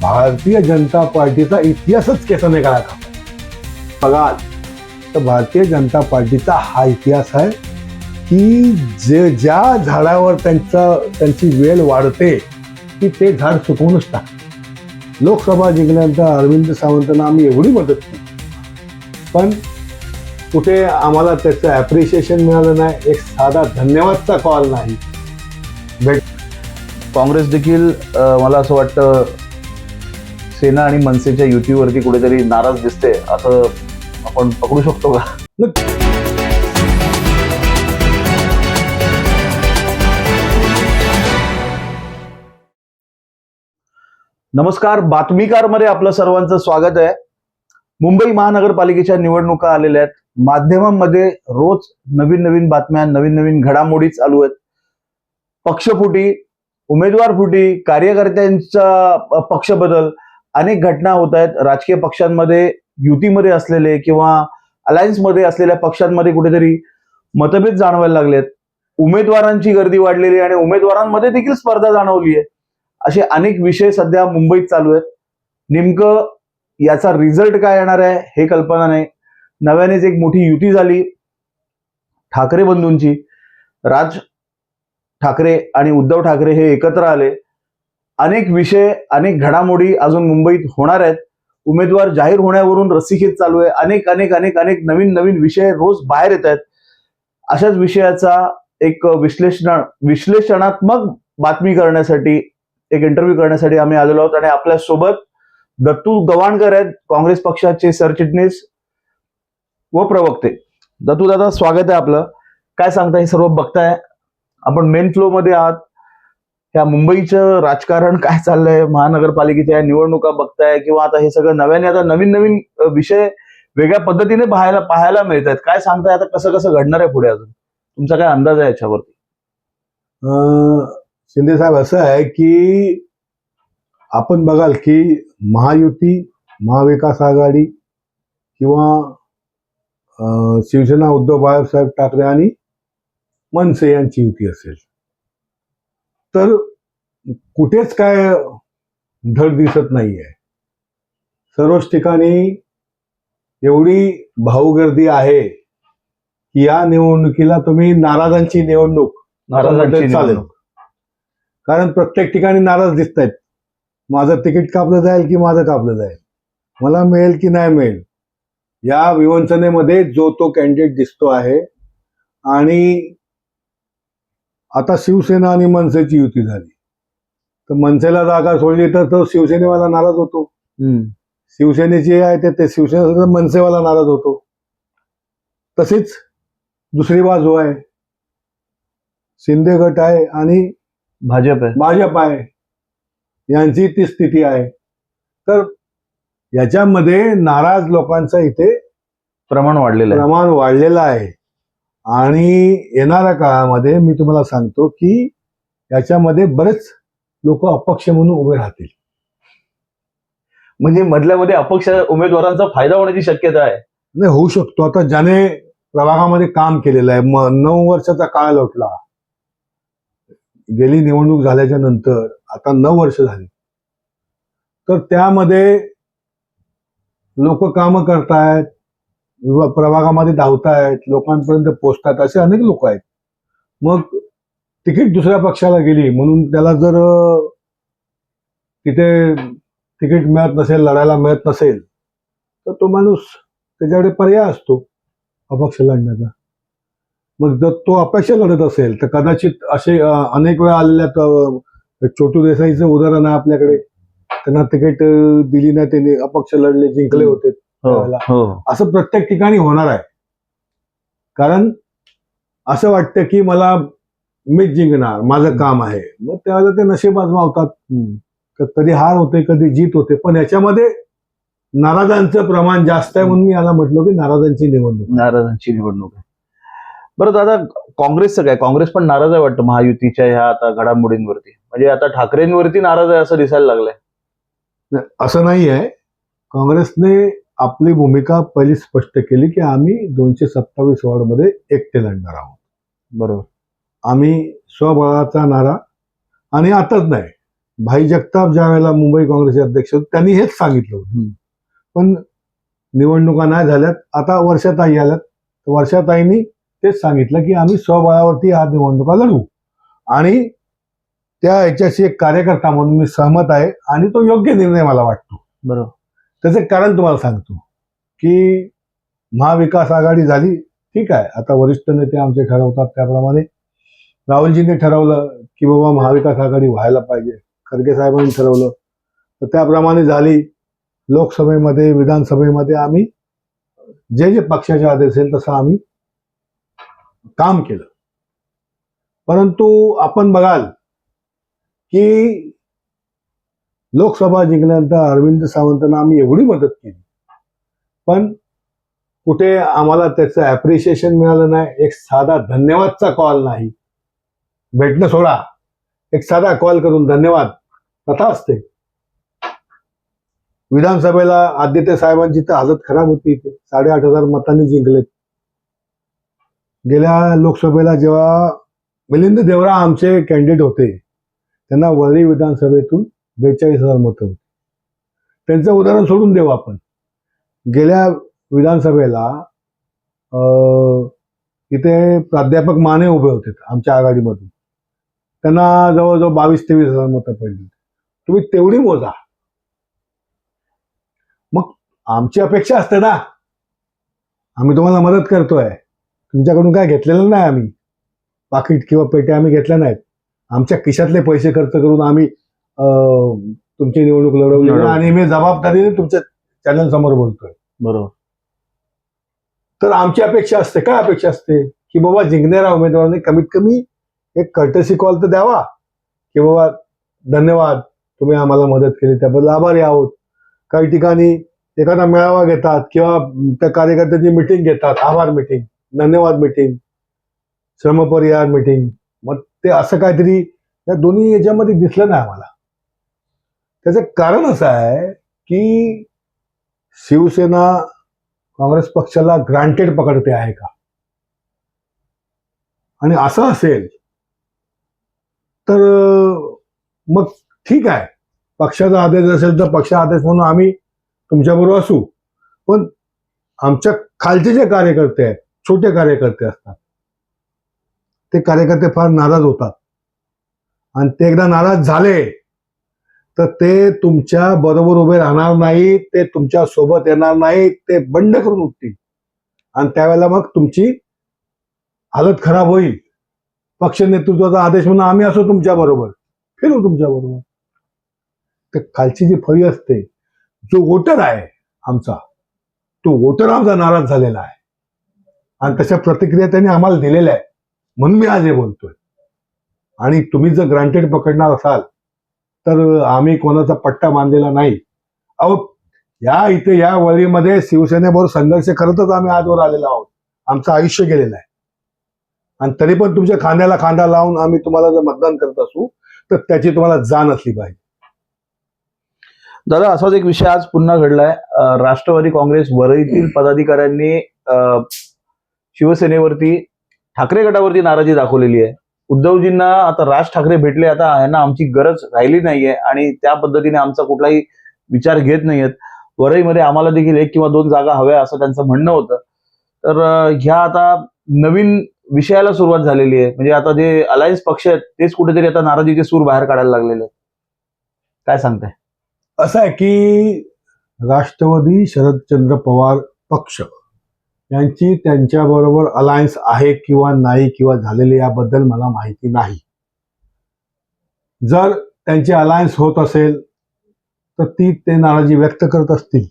भारतीय जनता पार्टीचा इतिहासच केसाने काळा बघाल तर भारतीय जनता पार्टीचा हा इतिहास आहे की ज्या झाडावर त्यांची वेळ वाढते की ते झाड सुकवूनच टाक. लोकसभा जिंकल्यानंतर अरविंद सावंतांना आम्ही एवढी मदत केली, पण कुठे आम्हाला त्याचं ॲप्रिशिएशन मिळालं नाही, एक साधा धन्यवादचा कॉल नाही. काँग्रेस देखील मला असं वाटतं सेना आणि मनसेच्या युतीवरती कुठेतरी नाराज दिसते, असं आपण पकडू शकतो का? नमस्कार, बातमीकार मध्ये आपलं सर्वांचं स्वागत आहे. मुंबई महानगरपालिकेच्या निवडणुका आलेल्या आहेत. माध्यमांमध्ये रोज नवीन नवीन बातम्या, नवीन नवीन घडामोडी चालू आहेत. पक्षफुटी, उमेदवार फुटी, कार्यकर्त्यांचा पक्ष बदल, अनेक घटना होत आहेत. राजकीय पक्षांमध्ये, युतीमध्ये असलेले किंवा अलायन्स मध्ये असलेल्या पक्षांमध्ये कुठेतरी मतभेद जाणवायला लागलेत. उमेदवारांची गर्दी वाढलेली आणि उमेदवारांमध्ये देखील स्पर्धा जाणवली आहे. असे अनेक विषय सध्या मुंबईत चालू आहेत. नेमकं याचा रिझल्ट काय येणार आहे हे कल्पना नाही. नव्यानेच एक मोठी युती झाली ठाकरे बंधूंची. राज ठाकरे आणि उद्धव ठाकरे हे एकत्र आले. अनेक विषय, अनेक घडामोडी अजून मुंबईत होणार आहेत. उमेदवार जाहीर होण्यावरून रस्सीखेच चालू आहे. अनेक अनेक अनेक अनेक नवीन नवीन विषय रोज बाहेर येत आहेत. अशाच विषयाचा एक विश्लेषणात्मक बातमी करण्यासाठी, एक इंटरव्ह्यू करण्यासाठी आम्ही आलेलो आहोत. आणि आपल्या सोबत दत्तू गवाणकर आहेत, काँग्रेस पक्षाचे सरचिटणीस व प्रवक्ते. दत्तू दादा, स्वागत आहे आपलं. काय सांगता, हे सर्व बघताय, आपण मेन फ्लो मध्ये आहात. ह्या मुंबईचं राजकारण काय चाललंय, महानगरपालिकेच्या निवडणुका बघताय, किंवा आता हे सगळं नव्याने आता नवीन नवीन विषय वेगळ्या पद्धतीने पाहायला मिळत आहेत. काय सांगताय, आता कसं कसं घडणार आहे पुढे, अजून तुमचा काय अंदाज आहे याच्यावरती? शिंदे साहेब, असं आहे की आपण बघाल की महायुती, महाविकास आघाडी किंवा शिवसेना उद्धव बाळासाहेब ठाकरे आणि मनसे यांची युती असेल तर कुठेच काय धड दिसत नाहीये. सर्वच ठिकाणी एवढी भाऊगर्दी आहे की या निवडणुकीला तुम्ही नाराजांची निवडणूक चालेल. कारण प्रत्येक ठिकाणी नाराज दिसत आहेत. माझं तिकीट कापलं जाईल की माझं कापलं जाईल, मला मिळेल की नाही मिळेल, या विवंचनेमध्ये जो तो कॅन्डिडेट दिसतो आहे. आणि आता शिवसेना आणि मनसेची युती झाली तर मनसेला जागा सोडली तर तो शिवसेनेवाला नाराज होतो. शिवसेनेची आहे ते शिवसेना, मनसेवाला नाराज होतो. तसेच दुसरी बाजू आहे, शिंदे गट आहे आणि भाजप आहे, यांची ती स्थिती आहे. तर याच्यामध्ये नाराज लोकांचं इथे प्रमाण वाढलेलं आहे. आणि येणाऱ्या काळामध्ये मी तुम्हाला सांगतो की याच्यामध्ये बरेच लोक अपक्ष म्हणून उभे राहतील. म्हणजे मधल्यामध्ये अपक्ष उमेदवारांचा फायदा होण्याची शक्यता आहे? नाही, होऊ शकतो. आता ज्याने प्रभागामध्ये काम केलेलं आहे, 9 वर्षाचा काळ लोटला, गेली निवडणूक झाल्याच्या नंतर आता 9 वर्ष झाली, तर त्यामध्ये लोक कामं करतायत, प्रभागामध्ये धावतायत, लोकांपर्यंत पोहोचतायत, असे अनेक लोक आहेत. मग तिकीट दुसऱ्या पक्षाला गेली म्हणून त्याला जर तिथे तिकीट मिळत नसेल, लढायला मिळत नसेल, तर तो माणूस, त्याच्याकडे पर्याय असतो अपक्ष लढण्याचा. मग जर तो अपक्ष लढत असेल तर कदाचित असे अनेक वेळा आलेल्या छोटू देसाईचं उदाहरण आहे आपल्याकडे. त्यांना तिकीट दिली नाही, त्यांनी अपक्ष लढले, जिंकले होते. असं प्रत्येक ठिकाणी होणार आहे. कारण असं वाटतं की मला मीच जिंकणार, माझं काम आहे. मग त्यावेळेला ते नशीब आजमावतात. तर कधी हार होते, कधी जीत होते. पण याच्यामध्ये नाराजांचं प्रमाण जास्त आहे, म्हणून मी याला म्हटलो की नाराजांची निवडणूक आहे. बरं दादा, काँग्रेसचं काय? काँग्रेस पण नाराज आहे वाटतं महायुतीच्या ह्या आता घडामोडींवरती. म्हणजे आता ठाकरेंवरती नाराज आहे असं दिसायला लागलंय. असं नाही आहे. काँग्रेसने आपली भूमिका पहिली स्पष्ट केली की आम्ही 227 वॉर्डमध्ये एकटे लढणार आहोत. बरोबर. आम्ही स्वबळाचा नारा, आणि आताच नाही, भाई जगताप ज्या वेळेला मुंबई काँग्रेसचे अध्यक्ष होते त्यांनी हेच सांगितलं होतं. पण निवडणुका नाही झाल्यात. आता वर्षाताई आल्यात. वर्षाताईंनी तेच सांगितलं की आम्ही स्वबळावरती आज निवडणुका लढवू, आणि त्या ह्याच्याशी एक कार्यकर्ता म्हणून मी सहमत आहे, आणि तो योग्य निर्णय मला वाटतो. बरोबर. त्याचं कारण तुम्हाला सांगतो की महाविकास आघाडी झाली, ठीक आहे. आता वरिष्ठ नेते आमचे ठरवतात त्याप्रमाणे राहुलजींनी ठरवलं की बाबा महाविकास आघाडी व्हायला पाहिजे, खरगे साहेबांनी ठरवलं तर त्याप्रमाणे झाली. लोकसभेमध्ये विधानसभेमध्ये आम्ही जे जे पक्षाचे आदेश असेल तसं आम्ही काम केलं. परंतु आपण बघाल की लोकसभा जिंकल्यानंतर अरविंद सावंतांना आम्ही एवढी मदत केली, पण कुठे आम्हाला त्याचं ॲप्रिशिएशन मिळालं नाही. एक साधा धन्यवादचा कॉल नाही. भेटणं सोडा, एक साधा कॉल करून धन्यवाद कथा असते. विधानसभेला आदित्य साहेबांची तर हालत खराब होती. इथे 8,500 मतांनी जिंकलेत. गेल्या लोकसभेला जेव्हा मिलिंद देवरा आमचे कॅन्डिडेट होते, त्यांना वरळी विधानसभेतून 42,000 मतं होती. त्यांचं उदाहरण सोडून देऊ आपण. गेल्या विधानसभेला इथे प्राध्यापक माने उभे होते आमच्या आघाडीमधून. त्यांना जवळजवळ 22-23,000 मतं पडली. तुम्ही तेवढी मोजा. मग आमची अपेक्षा असते ना, आम्ही तुम्हाला मदत करतोय, तुमच्याकडून काय घेतलेलं नाही. आम्ही पाकिट किंवा पेट्या आम्ही घेतल्या नाहीत. आमच्या खिशातले पैसे खर्च करून आम्ही तुमची निवडणूक लढवली, आणि मी जबाबदारीने तुमच्या चॅनल समोर बोलतोय. बरोबर. तर आमची अपेक्षा असते, काय अपेक्षा असते की बाबा जिंकणाऱ्या उमेदवारांनी कमीत कमी एक कर्टसी कॉल तर द्यावा की बाबा धन्यवाद, तुम्ही आम्हाला मदत केली, त्याबद्दल आभारी आहोत. काही ठिकाणी एखादा मेळावा घेतात किंवा त्या कार्यकर्त्याची मिटिंग घेतात, आभार मिटिंग, धन्यवाद मिटिंग, श्रमपरिहार मिटिंग. मग ते असं काहीतरी या दोन्ही याच्यामध्ये दिसलं नाही आम्हाला. त्याचं कारण असं आहे की शिवसेना काँग्रेस पक्षाला ग्रांटेड पकडते आहे का, आणि असं असेल तर मग ठीक आहे, पक्षाचा आदेश असेल तर पक्ष आदेश म्हणून आम्ही तुमच्याबरोबर असू. पण आमच्या खालचे जे कार्यकर्ते आहेत, छोटे कार्यकर्ते असतात, ते कार्यकर्ते फार नाराज होतात, आणि ते एकदा नाराज झाले तर ते तुमच्या बरोबर उभे राहणार नाहीत, ते तुमच्या सोबत येणार नाहीत, ते बंड करून उठतील, आणि त्यावेळेला मग तुमची हालत खराब होईल. पक्ष नेतृत्वाचा आदेश म्हणून आम्ही असो तुमच्या बरोबर, फिरू तुमच्या बरोबर. तर खालची जी फळी असते, जो वोटर आहे आमचा, तो वोटर आमचा नाराज झालेला आहे, आणि तशा प्रतिक्रिया त्यांनी आम्हाला दिलेल्या आहेत, म्हणून मी आज हे बोलतोय. आणि तुम्ही जर ग्रांटेड पकडणार असाल तर आम्ही कोणाचा पट्टा बांधलेला नाही. अहो, इथे या वळीमध्ये शिवसेनेबरोबर संघर्ष करतच आम्ही आजवर आलेलो आहोत. आमचं आयुष्य गेलेलं आहे, आणि तरी पण तुमच्या खांद्याला खांदा लावून आम्ही तुम्हाला जर मतदान करत असू तर त्याची तुम्हाला जाण असली पाहिजे. दादा, असाच एक विषय आज पुन्हा घडलाय. राष्ट्रवादी काँग्रेस वरळीतील पदाधिकाऱ्यांनी शिवसेनेवरती, ठाकरे गटावरती नाराजी दाखवलेली आहे. उद्धवजींना आता राज ठाकरे भेटले, आता यांना आमची गरज राहिली नाहीये आणि त्या पद्धतीने आमचा कुठलाही विचार घेत नाहीयेत. वरळीमध्ये आम्हाला देखील 1 किंवा 2 जागा हव्या असं त्यांचं म्हणणं होतं. तर ह्या आता नवीन विषयाला सुरुवात झालेली आहे. म्हणजे आता जे अलायन्स पक्ष आहेत तेच कुठेतरी आता नाराजीचे सूर बाहेर काढायला लागलेले आहेत. काय सांगताय? असं आहे की राष्ट्रवादी शरदचंद्र पवार पक्ष यांची त्यांच्याबरोबर अलायन्स आहे किंवा नाही, किंवा झालेली याबद्दल मला माहिती नाही. जर त्यांची अलायन्स होत असेल तर ते नाराजी व्यक्त करत असतील.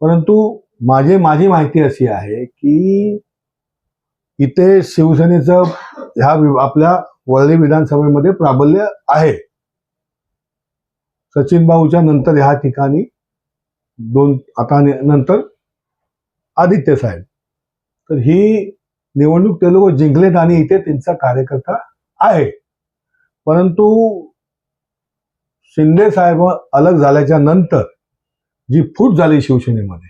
परंतु माझी माहिती अशी आहे की इथे शिवसेनेचं आपल्या वरळी विधानसभेमध्ये प्राबल्य आहे. सचिन भाऊच्या नंतर ह्या ठिकाणी नंतर आदित्य साहेब. तर ही निवडणूक ते लोक जिंकलेत आणि इथे त्यांचा कार्यकर्ता आहे. परंतु शिंदे साहेब अलग झाल्याच्या नंतर जी फूट झाली शिवसेनेमध्ये,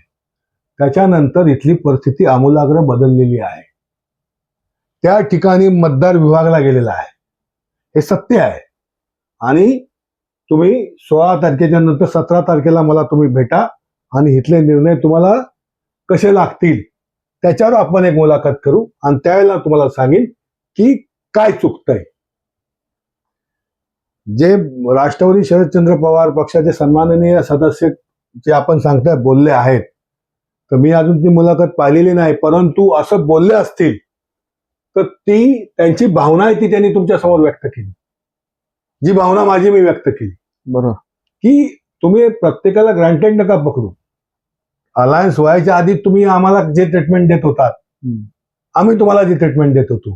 त्याच्यानंतर इथली परिस्थिती आमूलाग्र बदललेली आहे. त्या ठिकाणी मतदार विभागला गेलेला आहे, हे सत्य आहे. आणि तुम्ही 16 तारखेच्या नंतर 17 तारखेला मला तुम्ही भेटा आणि इथले निर्णय तुम्हाला कसे लागतील त्याच्यावर आपण एक मुलाखत करू आणि त्यावेळेला तुम्हाला सांगेन की काय चुकतंय. जे राष्ट्रवादी शरदचंद्र पवार पक्षाचे सन्माननीय सदस्य जे आपण सांगताय बोलले आहेत, तर मी अजून ती मुलाखत पाहिलेली नाही, परंतु असं बोलले असतील तर ती त्यांची भावना आहे ती त्यांनी तुमच्या समोर व्यक्त केली. जी भावना माझी मी व्यक्त केली बरोबर. की तुम्ही प्रत्येकाला ग्रँटेड नका पकडू. अलायन्स व्हायच्या आधी तुम्ही आम्हाला जे ट्रीटमेंट देत होतात, आम्ही तुम्हाला जी ट्रीटमेंट देत होतो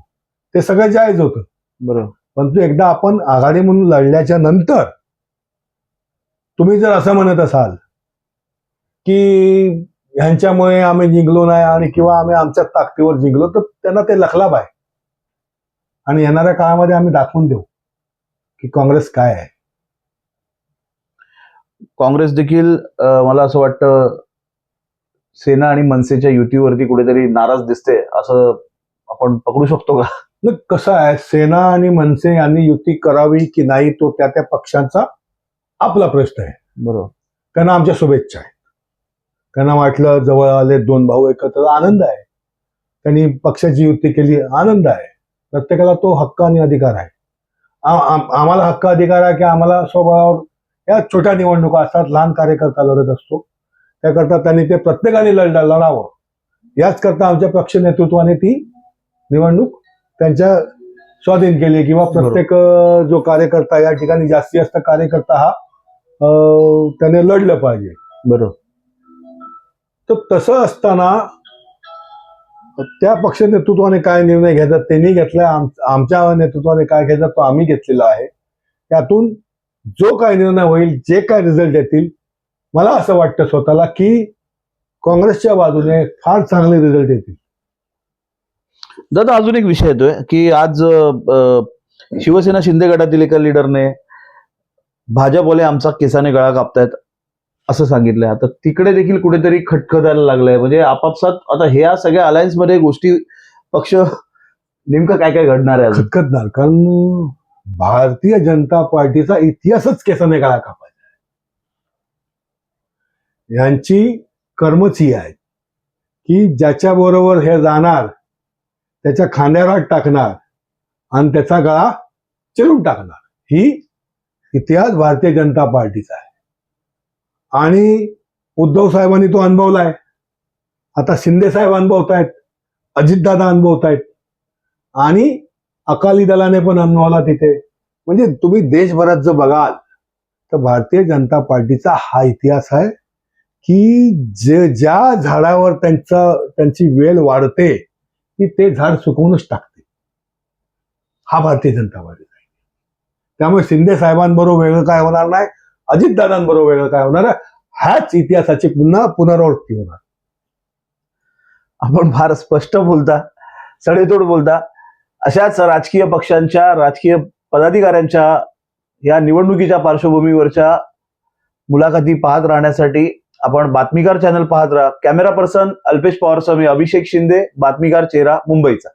ते सगळं जायज होतं. बरोबर. परंतु एकदा आपण आघाडी म्हणून लढल्याच्या नंतर तुम्ही जर असं म्हणत असाल की ह्यांच्यामुळे आम्ही जिंकलो नाही आणि किंवा आम्ही आमच्या ताकदीवर जिंकलो, तर त्यांना ते लखलाब आहे. आणि येणाऱ्या काळामध्ये आम्ही दाखवून देऊ की काँग्रेस काय आहे. काँग्रेस देखील मला असं वाटतं सेना आणि मनसेच्या युतीवरती कुठेतरी नाराज दिसते, असं आपण पकडू शकतो का? मग कसं आहे, सेना आणि मनसे यांनी युती करावी की नाही तो त्या त्या पक्षांचा आपला प्रश्न आहे. बरोबर. त्यांना आमच्या शुभेच्छा आहेत. त्यांना वाटलं जवळ आले दोन भाऊ एकत्र, आनंद आहे. त्यांनी पक्षाची युती केली, आनंद आहे. प्रत्येकाला तो हक्क आणि अधिकार आहे. आम्हाला हक्क अधिकार आहे की आम्हाला स्वबळावर या छोट्या निवडणुका असतात, लहान कार्यकर्ता लढत असतो, त्याकरता त्यांनी ते प्रत्येकाने लढावं. याच करता आमच्या पक्ष नेतृत्वाने ती निवडणूक त्यांच्या स्वाधीन केली किंवा प्रत्येक जो कार्यकर्ता या ठिकाणी जास्तीत जास्त कार्यकर्ता हा त्याने लढलं पाहिजे. बरोबर. तर तसं असताना त्या पक्ष नेतृत्वाने काय निर्णय घ्यायचा त्यांनी घेतला, आमच्या नेतृत्वाने काय घ्यायचा तो आम्ही घेतलेला आहे. त्यातून जो काय निर्णय होईल, जे काय रिझल्ट येतील, मला असं वाटतं स्वतःला की काँग्रेसच्या बाजूने फार चांगले रिझल्ट येतील. दादा, अजून एक विषय येतोय की आज शिवसेना शिंदे गटातील एका लीडरने भाजपवाले आमचा केसाने गळा कापतायत असं सांगितलंय. आता तिकडे देखील कुठेतरी खटखटायला लागलंय. म्हणजे आपापसात आता ह्या सगळ्या अलायन्स मध्ये गोष्टी पक्ष नेमकं काय काय घडणार आहे? खतखतणार, कारण भारतीय जनता पार्टीचा इतिहासच केसाने गळा कापायचा. यांची कर्मच ही आहे की ज्याच्या बरोबर हे जाणार त्याच्या खांद्यावर हात टाकणार आणि त्याचा गळा चिरून टाकणार. ही इतिहास भारतीय जनता पार्टीचा आहे आणि उद्धव साहेबांनी तो अनुभवलाय. आता शिंदे साहेब अनुभवतायत, अजितदादा अनुभवतायत आणि अकाली दलाने पण अनुभवला तिथे. म्हणजे तुम्ही देशभरात जर बघाल तर भारतीय जनता पार्टीचा हा इतिहास आहे की ज्या झाडावर त्यांची वेल वाढते की ते झाड सुकवूनच टाकते. हा भारतीय जनता पार्टी आहे. त्यामुळे शिंदे साहेबांबरोबर वेगळं काय होणार नाही, अजितदादांबरोबर वेगळं काय होणार आहे, ह्याच इतिहासाची पुन्हा पुनरावृत्ती होणार. आपण फार स्पष्ट बोलता, सडेतोड बोलता. अशाच राजकीय पक्षांच्या, राजकीय पदाधिकाऱ्यांच्या या निवडणुकीच्या पार्श्वभूमीवरच्या मुलाखती पाहत राहण्यासाठी आपण बातमीकार चॅनल पाहत राहा. कॅमेरा पर्सन अल्पेश पवारसह मी अभिषेक शिंदे, बातमीकार चेहरा मुंबईचा.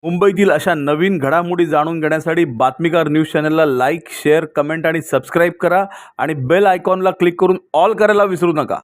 मुंबईतील अशा नवीन घडामोडी जाणून घेण्यासाठी बातमीकार न्यूज चॅनलला लाईक, शेअर, कमेंट आणि सबस्क्राईब करा आणि बेल आयकॉनला क्लिक करून ऑल करायला विसरू नका.